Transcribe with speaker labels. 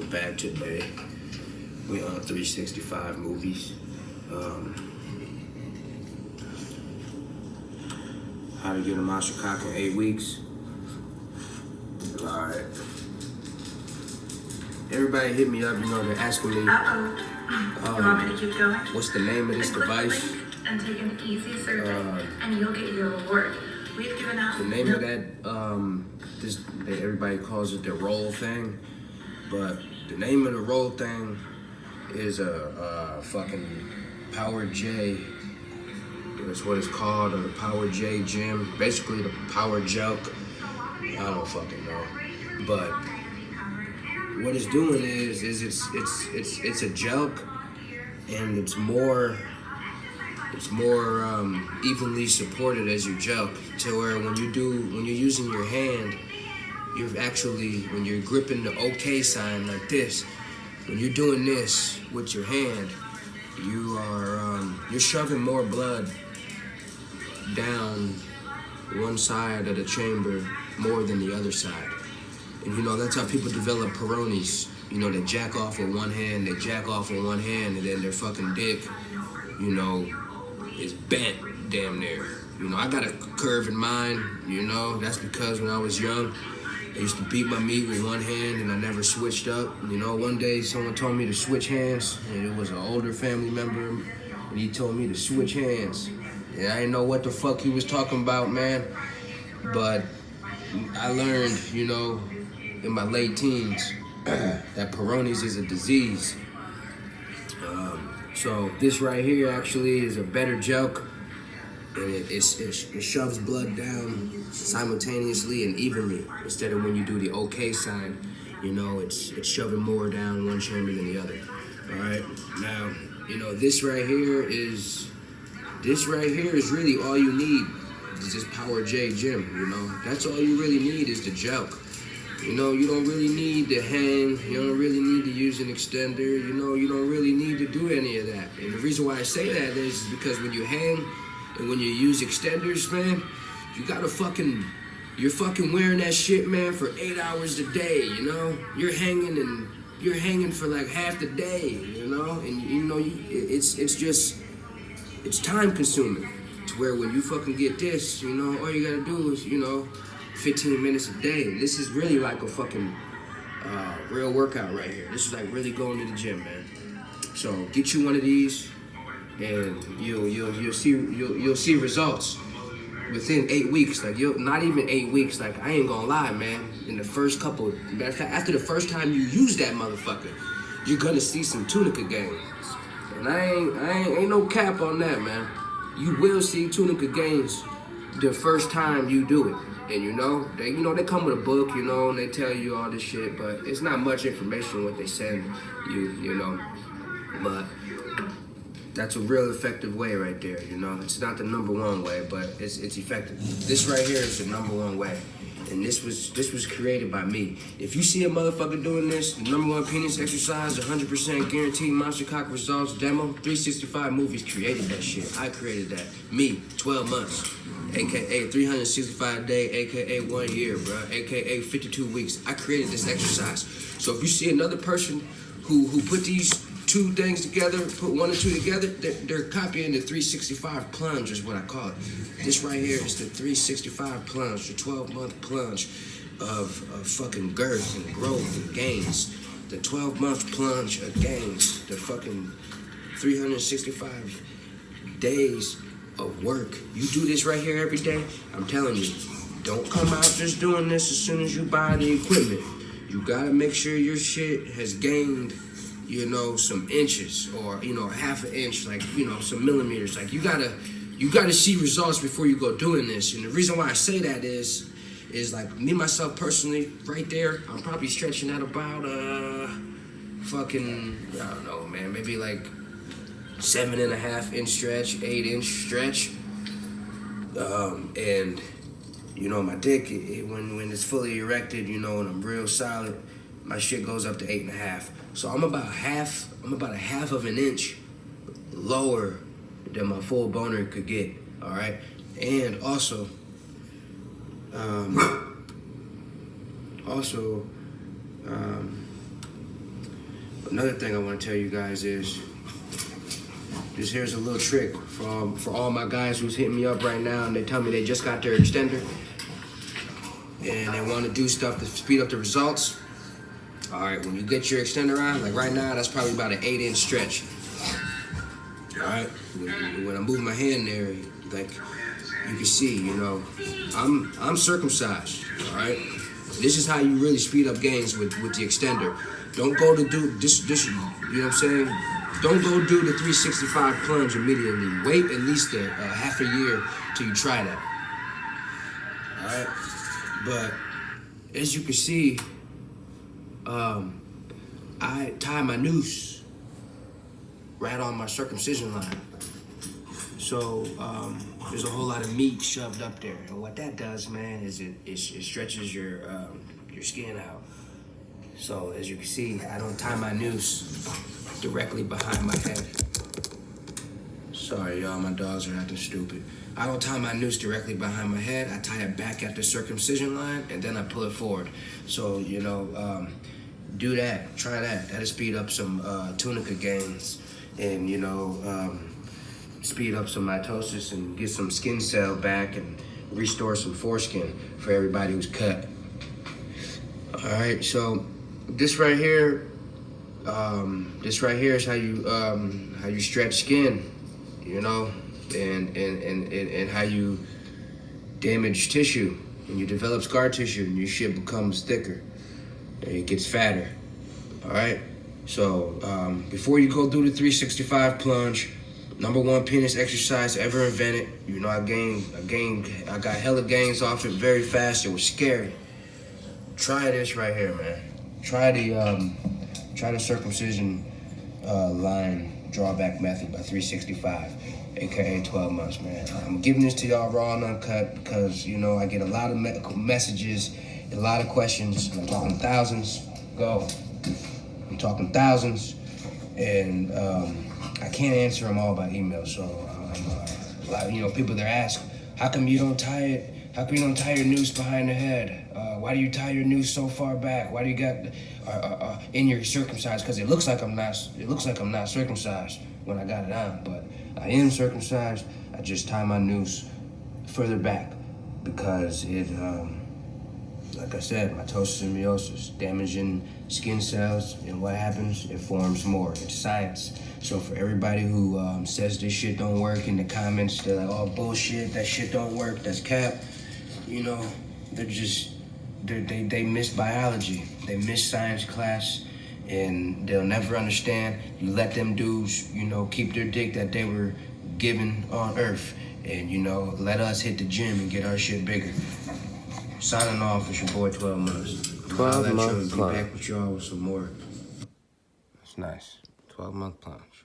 Speaker 1: back today. We on 365 movies. How to get a monster cock in 8 weeks. Alright. Everybody hit me up, they're asking me,
Speaker 2: You want me to keep going?
Speaker 1: what's the name of this device?
Speaker 2: And take an easy survey, and you'll get your reward. We've given out
Speaker 1: The name of that, everybody calls it the roll thing, but the name of the roll thing is a fucking Power J. That's what it's called, or the Power J gym. Basically the Power Jelk. I don't fucking know, but what it's doing is it's a jelk, and it's more evenly supported as you jelk, to where when you're using your hand, you're actually, when you're gripping the OK sign like this, when you're doing this with your hand, you're shoving more blood down one side of the chamber more than the other side. And that's how people develop Peronis. They jack off with one hand, and then their fucking dick, is bent damn near. I got a curve in mine, that's because when I was young, I used to beat my meat with one hand and I never switched up. One day someone told me to switch hands, and it was an older family member, and he told me to switch hands. And I didn't know what the fuck he was talking about, man. But I learned, in my late teens, that Peyronie's is a disease. So this right here actually is a better jelk, and it shoves blood down simultaneously and evenly, instead of when you do the OK sign, it's shoving more down one chamber than the other. All right, now this right here is really all you need. It's this Power J gym. That's all you really need is the jelk. You don't really need to hang. You don't really need to use an extender. You don't really need to do any of that. And the reason why I say that is because when you hang and when you use extenders, man, you're fucking wearing that shit, man, for 8 hours a day, You're hanging for like half the day, And it's time consuming. To where when you fucking get this, all you gotta do is, 15 minutes a day. And this is really like a fucking real workout right here. This is like really going to the gym, man. So get you one of these, and you'll see results within 8 weeks. Like not even 8 weeks. Like I ain't gonna lie, man. In the first couple, matter of fact, after the first time you use that motherfucker, you're gonna see some tunica gains. And I ain't no cap on that, man. You will see tunica gains the first time you do it. And they come with a book, and they tell you all this shit, but it's not much information what they send you, But that's a real effective way right there, It's not the number one way, but it's effective. This right here is the number one way. And this was created by me. If you see a motherfucker doing this, the number one penis exercise, 100% guaranteed monster cock results demo, 365 movies created that shit. I created that. Me, 12 months. AKA 365 day, AKA 1 year, bro. AKA 52 weeks. I created this exercise. So if you see another person who put these two things together, put one and two together, they're copying the 365 plunge is what I call it. This right here is the 365 plunge, the 12-month plunge of fucking girth and growth and gains. The 12-month plunge of gains. The fucking 365 days of work. You do this right here every day, I'm telling you, don't come out just doing this as soon as you buy the equipment. You gotta make sure your shit has gained, some inches, or, half an inch, like, some millimeters. Like, you gotta see results before you go doing this. And the reason why I say that is like, me, myself, personally, right there, I'm probably stretching at about, I don't know, man, maybe like 7.5 inch stretch, 8 inch stretch. And, my dick, when it's fully erected, and I'm real solid, my shit goes up to 8.5. So I'm about a half of an inch lower than my full boner could get, all right? And also, Another thing I want to tell you guys is, this here's a little trick for all my guys who's hitting me up right now and they tell me they just got their extender and they want to do stuff to speed up the results. All right, when you get your extender on, like right now, that's probably about an 8-inch stretch. All right, when I move my hand there, like you can see, you know, I'm circumcised. All right, this is how you really speed up gains with the extender. Don't go to do this, you know what I'm saying? Don't go do the 365 plunge immediately. Wait at least a half a year till you try that. All right, but as you can see, I tie my noose right on my circumcision line. So there's a whole lot of meat shoved up there, and what that does, man, is it stretches your skin out. So as you can see, I don't tie my noose directly behind my head. Sorry, y'all, my dogs are acting stupid. I don't tie my noose directly behind my head. I tie it back at the circumcision line, and then I pull it forward. So, you know, do that. Try that. That'll speed up some tunica gains and, you know, speed up some mitosis and get some skin cell back and restore some foreskin for everybody who's cut. All right, so this right here is how you stretch skin, you know, and how you damage tissue, and you develop scar tissue, and your shit becomes thicker, and it gets fatter. All right. So before you go do the 365 plunge, #1 penis exercise ever invented. You know, I got hella gains off it very fast. It was scary. Try this right here, man. Try the circumcision line drawback method by 365, aka 12 months, man. I'm giving this to y'all raw and uncut because, you know, I get a lot of messages, a lot of questions. I'm talking thousands. I'm talking thousands, and I can't answer them all by email. So a lot of, you know, people that ask, how come you don't tie it? How come you don't tie your noose behind the head? Why do you tie your noose so far back? Why do you got in your circumcised? Because it looks like I'm not. It looks like I'm not circumcised when I got it on, but I am circumcised. I just tie my noose further back because it, like I said, mitosis and meiosis, damaging skin cells, and what happens? It forms more. It's science. So for everybody who says this shit don't work in the comments, they're like, oh, bullshit, that shit don't work, that's cap. You know, they miss biology. They miss science class, and they'll never understand. You let them dudes, you know, keep their dick that they were given on Earth, and, you know, let us hit the gym and get our shit bigger. Signing off, it's your boy 12 months.
Speaker 3: 12 months.
Speaker 1: Be back with y'all with some more. That's nice. 12-month plunge.